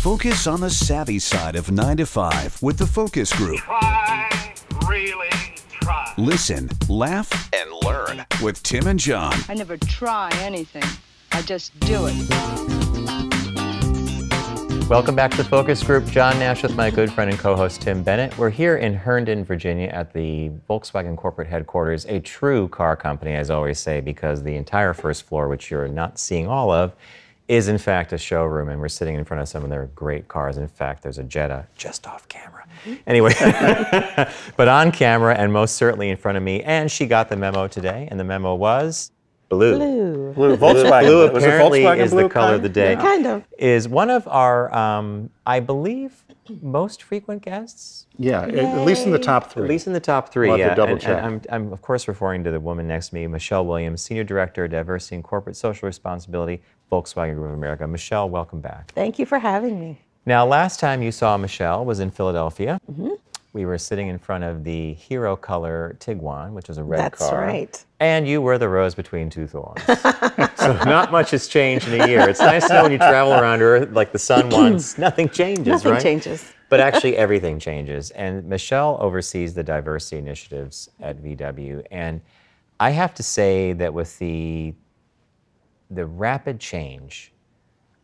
Focus on the savvy side of 9 to 5 with the Focus Group. Try, really try. Listen, laugh, and learn with Tim and John. I never try anything. I just do it. Welcome back to the Focus Group. John Nash with my good friend and co-host Tim Bennett. We're here in Herndon, Virginia at the Volkswagen corporate headquarters, a true car company, as I always say, because the entire first floor, which you're not seeing all of, is in fact a showroom, and we're sitting in front of some of their great cars. In fact, there's a Jetta just off camera. Anyway, but on camera and most certainly in front of me, and she got the memo today, and the memo was blue. Blue Volkswagen. Blue Was it apparently Volkswagen is blue the color of the day. Yeah, kind of. Is one of our, I believe, most frequent guests. Yeah, at least in the top three. At least in the top three, We'll have yeah. to double check. And I'm, of course, referring to the woman next to me, Machelle Williams, Senior Director, Diversity and Corporate Social Responsibility, Volkswagen Group of America. Machelle, welcome back. Thank you for having me. Now, last time you saw Machelle was in Philadelphia. Mm-hmm. We were sitting in front of the Hero Color Tiguan, which was a red car. That's right. And you were the rose between two thorns. So not much has changed in a year. It's nice to know when you travel around Earth, like the sun once, nothing changes, Nothing right? changes. But actually everything changes. And Machelle oversees the diversity initiatives at VW. And I have to say that with the rapid change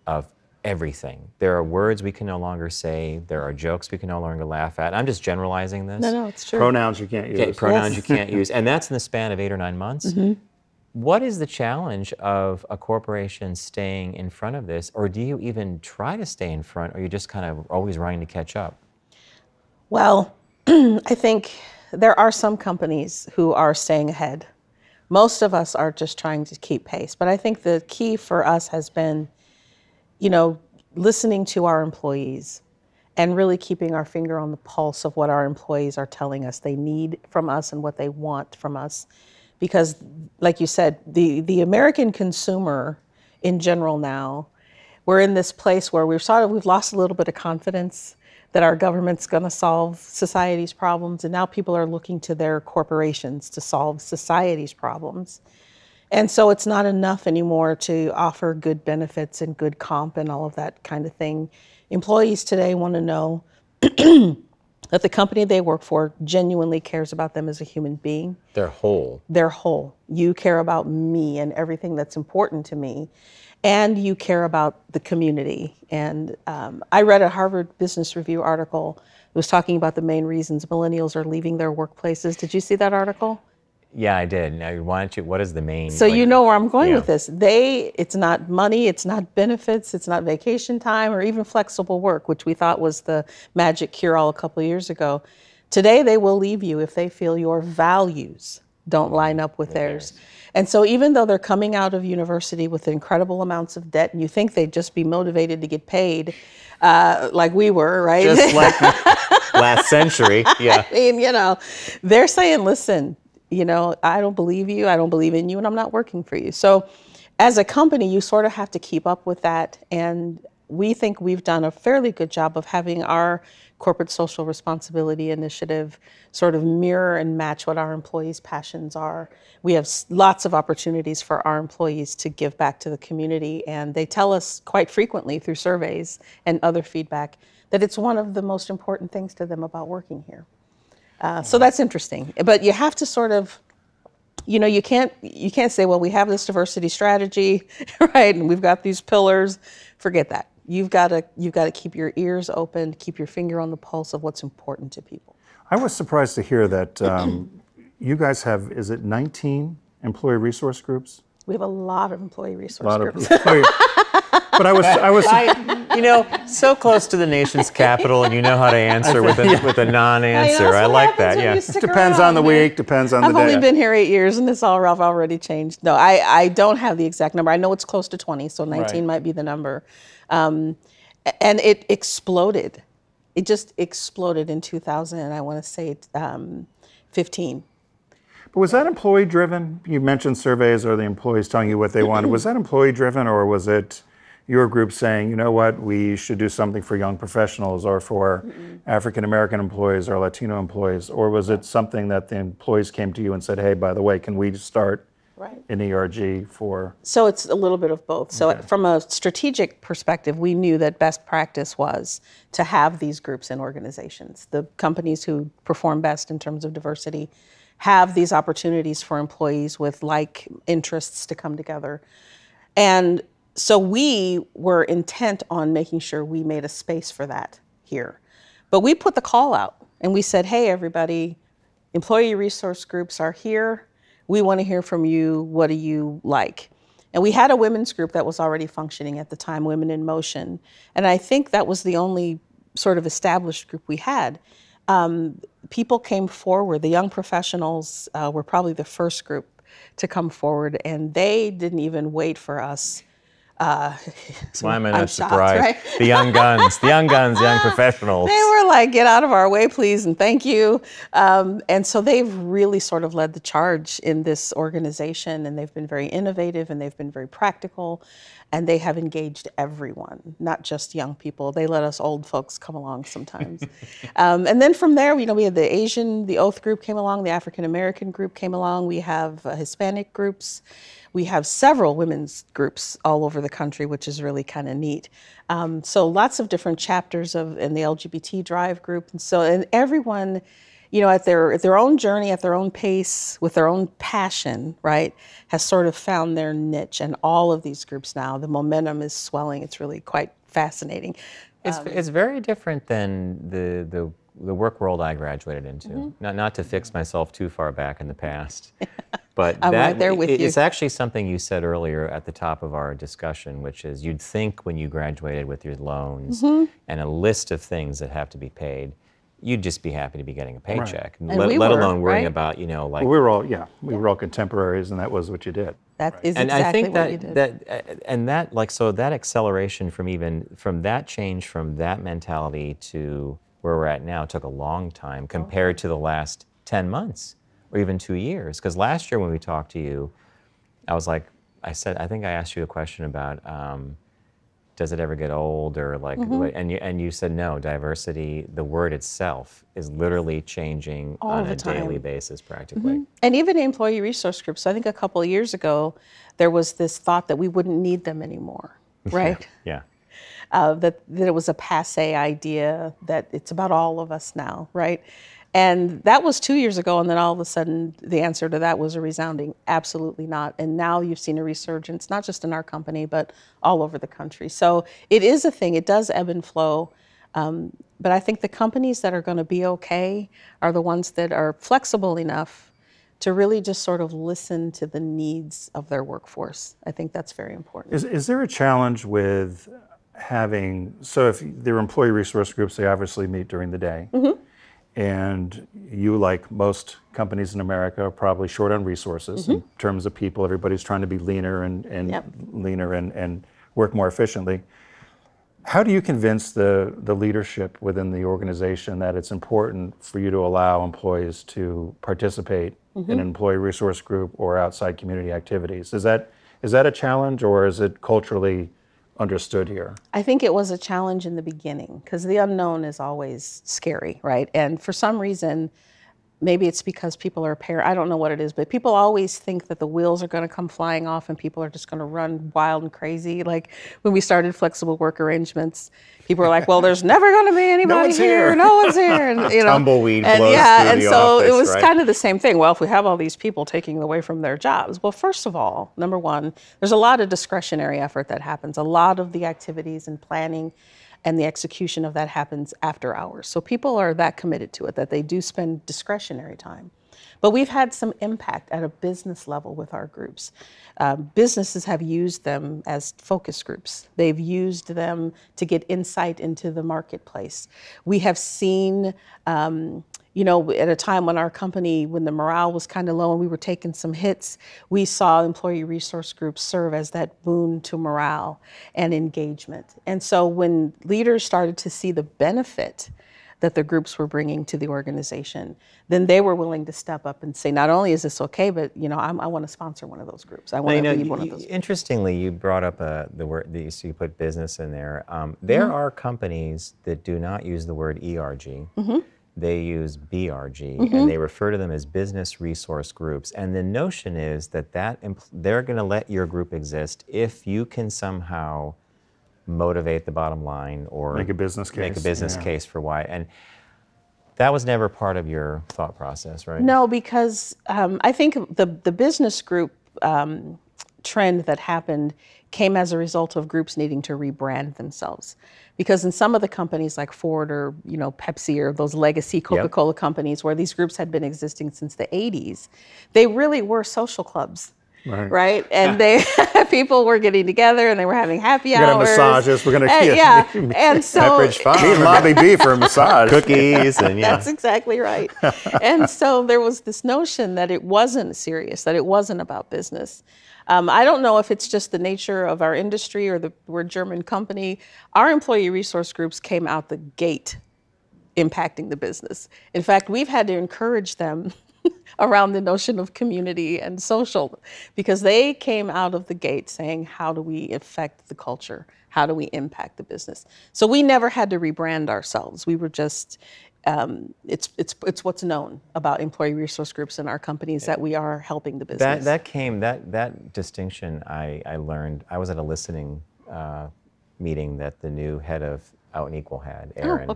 of everything, there are words we can no longer say, there are jokes we can no longer laugh at. I'm just generalizing this. No, it's true. Pronouns you can't use. Okay, pronouns Yes. you can't use. And that's in the span of 8 or 9 months. Mm-hmm. What is the challenge of a corporation staying in front of this? Or do you even try to stay in front, or are you just kind of always running to catch up? Well, I think there are some companies who are staying ahead. Most of us are just trying to keep pace. But I think the key for us has been, listening to our employees and really keeping our finger on the pulse of what our employees are telling us they need from us and what they want from us. Because, like you said, the American consumer in general now, we're in this place where we've lost a little bit of confidence that our government's going to solve society's problems, and now people are looking to their corporations to solve society's problems. And so it's not enough anymore to offer good benefits and good comp and all of that kind of thing. Employees today want to know that the company they work for genuinely cares about them as a human being. They're whole. They're whole. You care about me and everything that's important to me, and you care about the community. And I read a Harvard Business Review article that was talking about the main reasons millennials are leaving their workplaces. Did you see that article? Yeah, I did. Now, what is the main? So you know where I'm going yeah. with this. It's not money, it's not benefits, it's not vacation time, or even flexible work, which we thought was the magic cure-all a couple of years ago. Today, they will leave you if they feel your values don't line up with theirs. And so even though they're coming out of university with incredible amounts of debt, and you think they'd just be motivated to get paid, like we were, right? Just like last century, yeah. I mean, they're saying, listen, I don't believe you, I don't believe in you, and I'm not working for you. So as a company, you sort of have to keep up with that. And we think we've done a fairly good job of having our corporate social responsibility initiative sort of mirror and match what our employees' passions are. We have lots of opportunities for our employees to give back to the community, and they tell us quite frequently through surveys and other feedback that it's one of the most important things to them about working here. So that's interesting, but you have to sort of, you can't say, well, we have this diversity strategy, right, and we've got these pillars. Forget that. You've got to keep your ears open, keep your finger on the pulse of what's important to people. I was surprised to hear that you guys have, is it 19 employee resource groups? We have a lot of employee resource groups. But I was so close to the nation's capital, and you know how to answer with a non-answer. I like that. Yeah. Depends on the week. Depends on the day. I've only been here 8 years, and this I've already changed. No, I don't have the exact number. I know it's close to 20, so 19 might be the number. And it exploded. It just exploded in 2000, and I want to say 15. But was that employee driven? You mentioned surveys or the employees telling you what they wanted. Was that employee driven, or was it your group saying, you know what, we should do something for young professionals or for African American employees or Latino employees? Or was it something that the employees came to you and said, hey, by the way, can we start an ERG for? So it's a little bit of both. So Okay. from a strategic perspective, we knew that best practice was to have these groups in organizations. The companies who perform best in terms of diversity have these opportunities for employees with like interests to come together. And so we were intent on making sure we made a space for that here. But we put the call out and we said, hey, everybody, employee resource groups are here. We want to hear from you. What do you like? And we had a women's group that was already functioning at the time, Women in Motion. And I think that was the only sort of established group we had. People came forward. The young professionals were probably the first group to come forward, and they didn't even wait for us. Why am I I'm not shocked, surprised? right? The young guns, the young professionals. They were like, get out of our way, please, and thank you. And so they've really sort of led the charge in this organization, and they've been very innovative, and they've been very practical, and they have engaged everyone, not just young people. They let us old folks come along sometimes. And then from there, we had the Oath group came along, the African American group came along, we have Hispanic groups. We have several women's groups all over the country, which is really kind of neat. So lots of different chapters in the LGBT Drive group. And everyone, at their own journey, at their own pace, with their own passion, right, has sort of found their niche. And all of these groups now, the momentum is swelling. It's really quite fascinating. It's very different than the work world I graduated into. Not to fix myself too far back in the past. But I'm right there with you. It's actually something you said earlier at the top of our discussion, which is you'd think when you graduated with your loans and a list of things that have to be paid, you'd just be happy to be getting a paycheck, And let we were, alone worrying right? about, like. Well, we were all contemporaries, and that was what you did. That is And exactly I think what you did. so that acceleration from that change from that mentality to where we're at now took a long time compared to the last 10 months. Or even 2 years. Because last year when we talked to you, I think I asked you a question about, does it ever get old, or and you said no. Diversity, the word itself, is literally changing on a daily basis, practically. And even employee resource groups. So I think a couple of years ago, there was this thought that we wouldn't need them anymore, right? Yeah. That it was a passé idea, that it's about all of us now, right? And that was 2 years ago, and then all of a sudden the answer to that was a resounding absolutely not. And now you've seen a resurgence, not just in our company, but all over the country. So it is a thing, it does ebb and flow. But I think the companies that are going to be okay are the ones that are flexible enough to really just sort of listen to the needs of their workforce. I think that's very important. Is there a challenge with so if they're employee resource groups, they obviously meet during the day. And you, like most companies in America, are probably short on resources in terms of people. Everybody's trying to be leaner and work more efficiently. How do you convince the leadership within the organization that it's important for you to allow employees to participate in an employee resource group or outside community activities? Is that a challenge, or is it culturally understood here? I think it was a challenge in the beginning because the unknown is always scary, right? And for some reason, maybe it's because people are I don't know what it is, but people always think that the wheels are going to come flying off and people are just going to run wild and crazy. Like when we started flexible work arrangements, people were like, well, there's never going to be anybody here. No one's here. And, Tumbleweed and blows yeah, through and the so office, it was right? kind of the same thing. Well, if we have all these people taking away from their jobs, well, first of all, number one, there's a lot of discretionary effort that happens. A lot of the activities and planning and the execution of that happens after hours. So people are that committed to it that they do spend discretionary time. But we've had some impact at a business level with our groups. Businesses have used them as focus groups. They've used them to get insight into the marketplace. We have seen, at a time when our company, when the morale was kind of low and we were taking some hits, we saw employee resource groups serve as that boon to morale and engagement. And so when leaders started to see the benefit that the groups were bringing to the organization, then they were willing to step up and say, not only is this okay, but I want to sponsor one of those groups. I want to lead one of those groups. Interestingly, you brought up the word, so you put business in there. There are companies that do not use the word ERG. they use BRG, and they refer to them as business resource groups. And the notion is that they're going to let your group exist if you can somehow motivate the bottom line or Make a business case. Make a business case for why. And that was never part of your thought process, right? No, because I think the business group trend that happened came as a result of groups needing to rebrand themselves. Because in some of the companies like Ford or Pepsi or those legacy Coca-Cola companies where these groups had been existing since the 80s, they really were social clubs. Right. And people were getting together and they were having happy hours. We're gonna have massages. We're gonna and so Pepperidge Farm. Need Lobby B for a massage. Cookies and That's exactly right. And so there was this notion that it wasn't serious, that it wasn't about business. I don't know if it's just the nature of our industry or we're a German company. Our employee resource groups came out the gate impacting the business. In fact, we've had to encourage them around the notion of community and social, because they came out of the gate saying, how do we affect the culture? How do we impact the business? So we never had to rebrand ourselves. We were just, it's what's known about employee resource groups in our companies that we are helping the business. That distinction I learned. I was at a listening meeting that the new head of Out and Equal had, Aaron,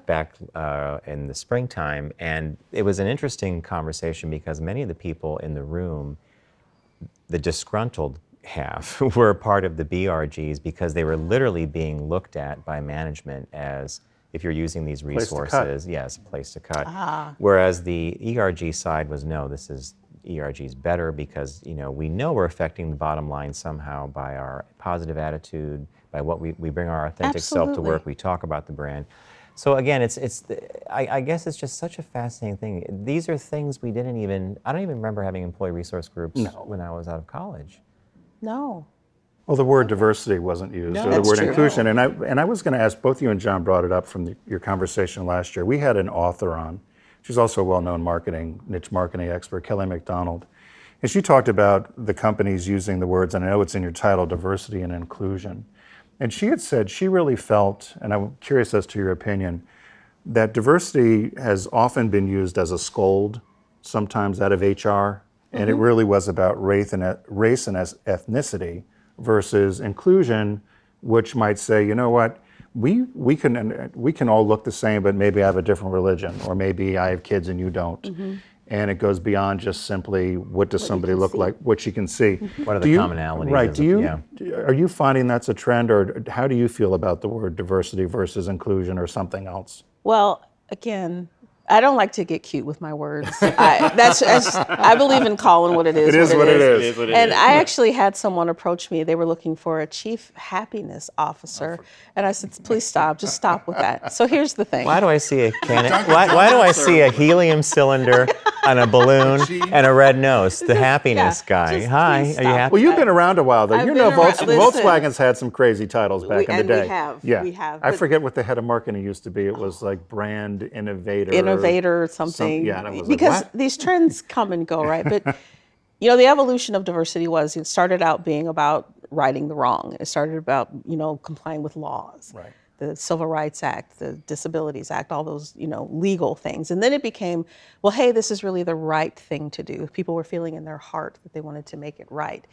back in the springtime. And it was an interesting conversation because many of the people in the room, the disgruntled half, were part of the BRGs because they were literally being looked at by management as, if you're using these resources, yes, place to cut. Whereas the ERG side was, no, this is ERG's better because we know we're affecting the bottom line somehow by our positive attitude, by what we bring our authentic self to work. We talk about the brand. So again, I guess it's just such a fascinating thing. These are things I don't even remember having employee resource groups when I was out of college. No. Well, the word diversity wasn't used, or the word inclusion. And I was going to ask, both you and John brought it up from your conversation last year. We had an author on. She's also a well-known niche marketing expert, Kelly McDonald. And she talked about the companies using the words, and I know it's in your title, diversity and inclusion. And she had said she really felt, and I'm curious as to your opinion, that diversity has often been used as a scold, sometimes out of HR, and it really was about race and ethnicity versus inclusion, which might say, you know what, we can all look the same, but maybe I have a different religion, or maybe I have kids and you don't. And it goes beyond just simply what does somebody look like, what you can see. What are the commonalities? Right. Are you finding that's a trend, or how do you feel about the word diversity versus inclusion or something else? Well, again, I don't like to get cute with my words. I believe in calling what it is. It is what it is. And I actually had someone approach me. They were looking for a chief happiness officer, and I said, "Please stop. Just stop with that." So here's the thing. Why do I see a cannon? Why do I see a helium cylinder on a balloon and a red nose? The happiness guy. Hi, are you happy? Well, you've been around a while, though. I've been around. Volkswagen's had some crazy titles back in the day. We have. Yeah. We have. I forget what the head of marketing used to be. It was like brand innovator or something. Yeah, was because like, these trends come and go, right? But the evolution of diversity it started out being about righting the wrong. It started about complying with laws. Right. The Civil Rights Act, the Disabilities Act, all those, legal things. And then it became, well, hey, this is really the right thing to do. People were feeling in their heart that they wanted to make it right.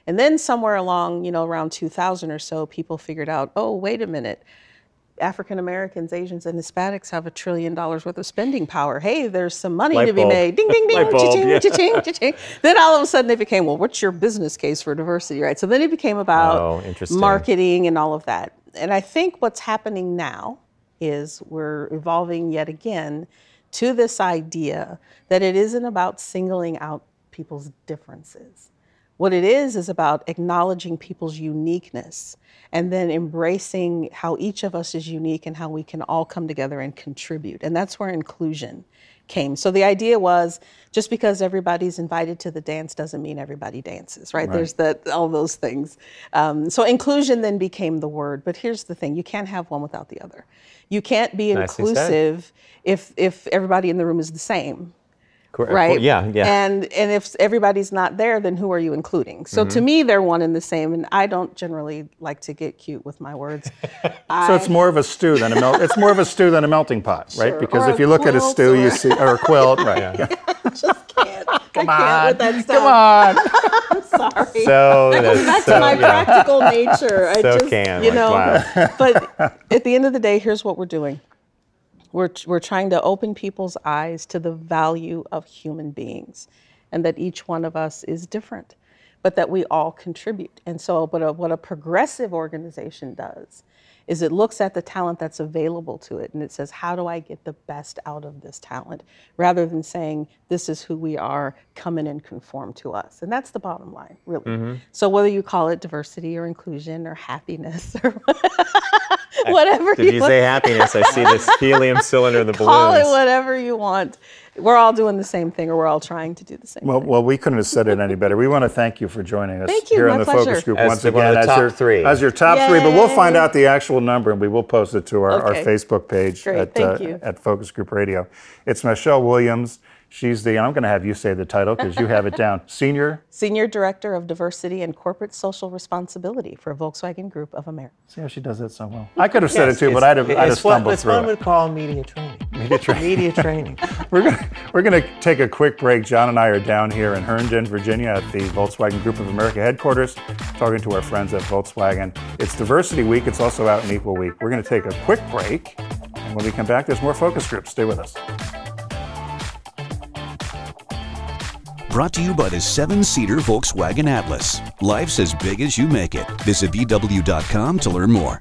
And then somewhere along, around 2000 or so, people figured out, oh, wait a minute. African Americans, Asians, and Hispanics have $1 trillion worth of spending power. Hey, there's some money to be made. Ding, ding, ding, cha-ching, cha-ching, cha-ching. Then all of a sudden it became, well, what's your business case for diversity, right? So then it became about marketing and all of that. And I think what's happening now is we're evolving yet again to this idea that it isn't about singling out people's differences. What it is about acknowledging people's uniqueness and then embracing how each of us is unique and how we can all come together and contribute. And that's where inclusion came. So the idea was, just because everybody's invited to the dance doesn't mean everybody dances, right? There's all those things. So inclusion then became the word. But here's the thing, you can't have one without the other. You can't be inclusive if everybody in the room is the same. right? Yeah. And if everybody's not there, then who are you including? So to me, they're one and the same. And I don't generally like to get cute with my words. So it's more of a stew than it's more of a stew than a melting pot, right? Sure. Because Or if a you look at a quilt stew, you or- see, or a quilt, right? Yeah. Just can't. Come I on, can't with that come stuff. on. I'm sorry. So Back to my practical nature. I So just, can, you like, know. wow. But at the end of the day, here's what we're doing. We're trying to open people's eyes to the value of human beings, and that each one of us is different, but that we all contribute. And so, what a progressive organization does is it looks at the talent that's available to it and it says, how do I get the best out of this talent? Rather than saying, this is who we are, come in and conform to us. And that's the bottom line, really. So whether you call it diversity or inclusion or happiness or whatever Did you say happiness? I see this helium cylinder in the balloons. call it whatever you want. We're all doing the same thing, or we're all trying to do the same thing. Well, we couldn't have said it any better. We want to thank you for joining us Thank you, here my on the pleasure. Focus Group As once one of again. the top three. As your top three, but we'll find Yay. out the actual number and we will post it to our Okay. Facebook page Great, thank you. at Focus Group Radio. It's Machelle Williams. She's the, I'm going to have you say the title because you have it down, Senior Director of Diversity and Corporate Social Responsibility for Volkswagen Group of America. See how she does that so well. I could have said it too, but I'd have stumbled it's through what it. we call media training. Media training. We're gonna take a quick break. John and I are down here in Herndon, Virginia at the Volkswagen Group of America headquarters, talking to our friends at Volkswagen. It's Diversity Week. It's also Out and Equal Week. We're gonna take a quick break, and when we come back, there's more focus groups. Stay with us. Brought to you by the 7-seater Volkswagen Atlas. Life's as big as you make it. Visit VW.com to learn more.